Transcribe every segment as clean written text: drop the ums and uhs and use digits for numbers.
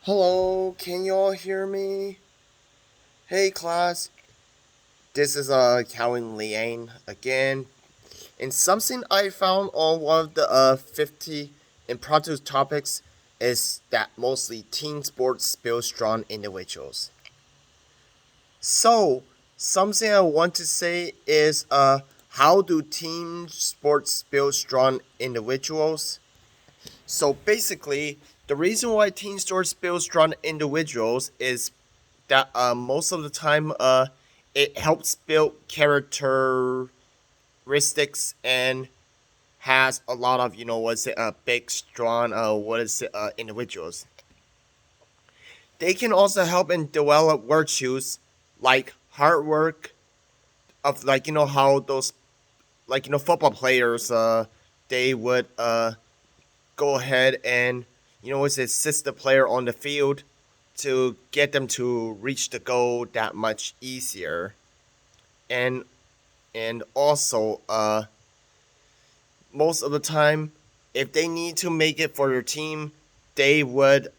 Hello, can you all hear me? Hey class, this is Calvin Liang again. And something I found on one of the 50 impromptu topics is that mostly team sports build strong individuals. So, something I want to say is how do team sports build strong individuals? So basically, the reason why team sports build strong individuals is that most of the time it helps build characteristics and has a lot of what's it big strong individuals. They can also help and develop virtues like hard work of how those football players they would go ahead and assist the player on the field to get them to reach the goal that much easier. And also most of the time if they need to make it for their team, they would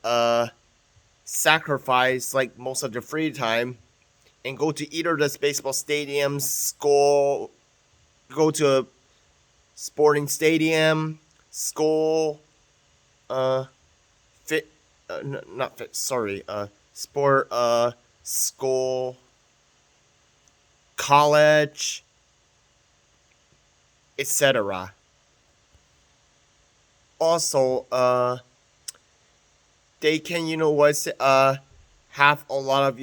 sacrifice like most of their free time and go to either this baseball stadium, school, go to a sporting stadium, school, uh fit not fit sorry sport school, college, etc. Also they can have a lot of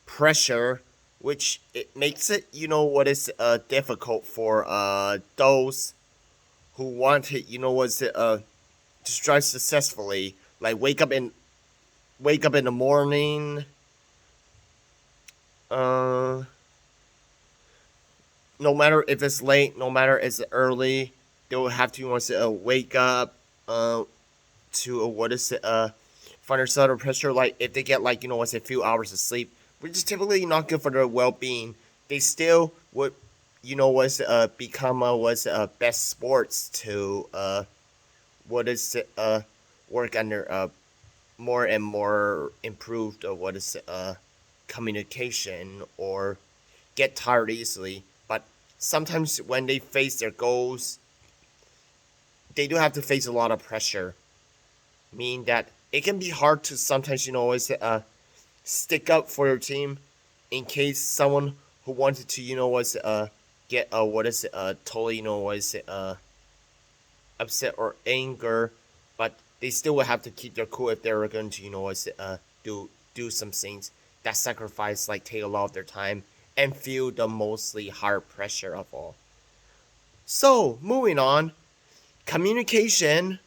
pressure, which it makes it difficult for those who want it to strive successfully, like wake up in the morning, uh no matter if it's late, no matter if it's early, they will have to wake up to find themselves under pressure. Like if they get a few hours of sleep, which is typically not good for their well being, they still would become best sports to work under more and more improved communication or get tired easily. But sometimes when they face their goals, they do have to face a lot of pressure, meaning that it can be hard to sometimes stick up for your team in case someone who wanted to get totally upset or anger, but they still will have to keep their cool if they're going to do some things that sacrifice, like take a lot of their time and feel the mostly hard pressure of all. So moving on, communication,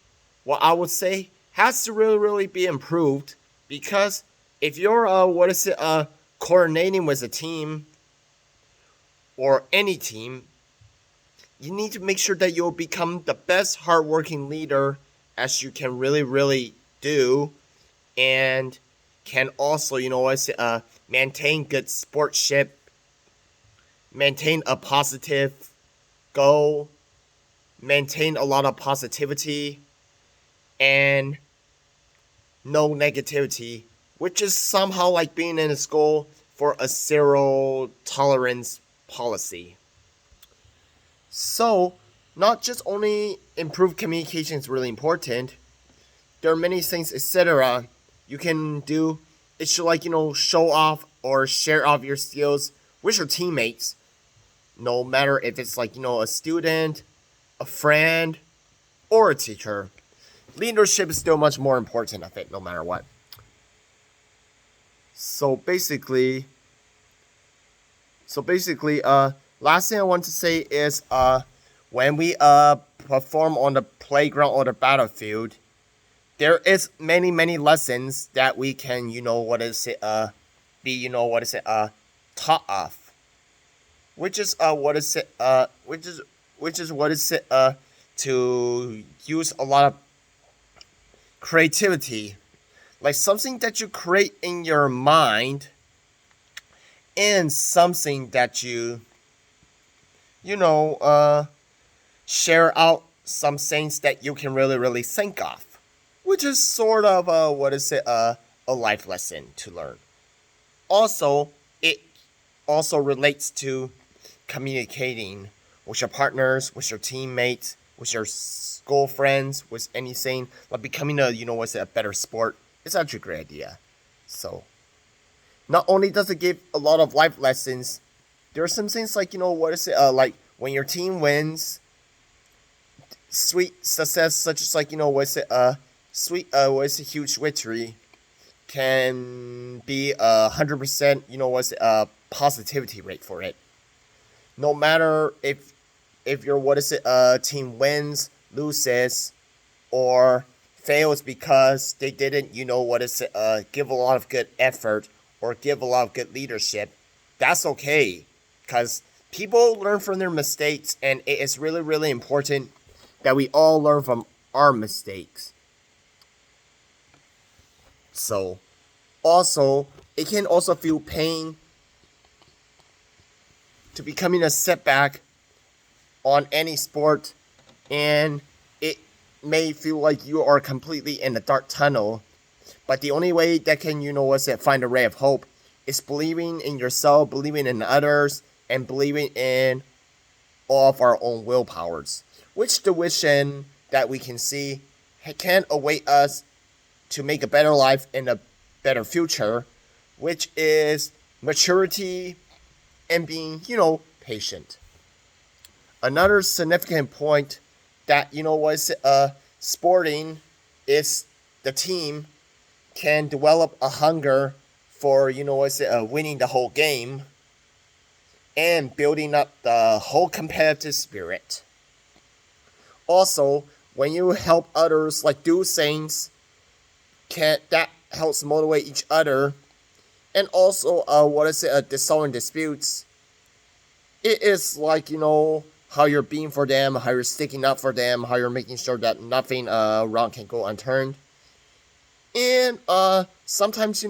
what I would say has to really be improved, because if you're coordinating with a team or any team, you need to make sure that you'll become the best hardworking leader as you can really do, and can also maintain good sportsmanship, maintain a positive goal, maintain a lot of positivity, and no negativity, which is somehow like being in a school for a zero tolerance policy. So, not just only improved communication is really important, there are many things, etc. you can do. It should show off or share off your skills with your teammates, no matter if it's a student, a friend, or a teacher. Leadership is still much more important of it, no matter what. So basically, last thing I want to say is when we perform on the playground or the battlefield, there is many lessons that we can be taught of, which is what is it to use a lot of creativity, like something that you create in your mind, and something that you know share out some things that you can really think of. which is sort of a life lesson to learn. Also, it also relates to communicating with your partners, with your teammates, with your school friends, with anything. Like becoming a better sport. It's actually a great idea. So, not only does it give a lot of life lessons, there are some things like like when your team wins, sweet success such as sweet a huge victory can be 100% positivity rate for it. No matter if your team wins, loses, or fails because they didn't give a lot of good effort or give a lot of good leadership, that's okay, because people learn from their mistakes, and it is really really important that we all learn from our mistakes. So, also, it can also feel pain to becoming a setback on any sport, and it may feel like you are completely in a dark tunnel. But the only way that can, find a ray of hope is believing in yourself, believing in others, and believing in all of our own willpowers. Which the vision that we can see can await us to make a better life and a better future, which is maturity and being, patient. Another significant point that, sporting is the team can develop a hunger for, winning the whole game and building up the whole competitive spirit. Also, when you help others do things, that helps motivate each other. And also, dissolving disputes. It is how you're being for them, how you're sticking up for them, how you're making sure that nothing wrong can go unturned. And sometimes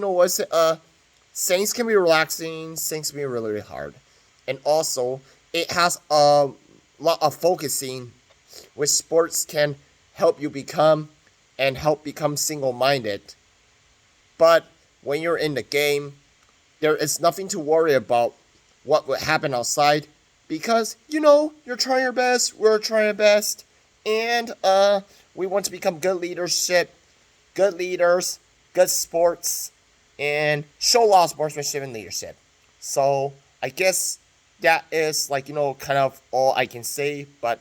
things can be relaxing, things can be really, really hard. And also, it has a lot of focusing, which sports can help you become and help become single-minded. But when you're in the game, there is nothing to worry about what would happen outside, because you're trying your best, we're trying our best, and we want to become good leaders, good sports, and show a lot of sportsmanship and leadership. So I guess that is kind of all I can say, but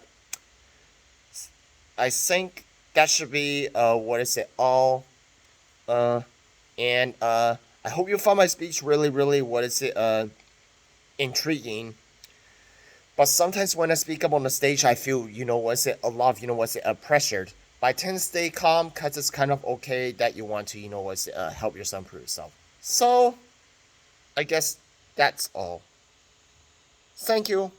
I think that should be all. And I hope you found my speech really, really intriguing. But sometimes when I speak up on the stage, I feel a lot of pressured. But I tend to stay calm because it's kind of okay that you want to help yourself improve yourself. So I guess that's all. Thank you.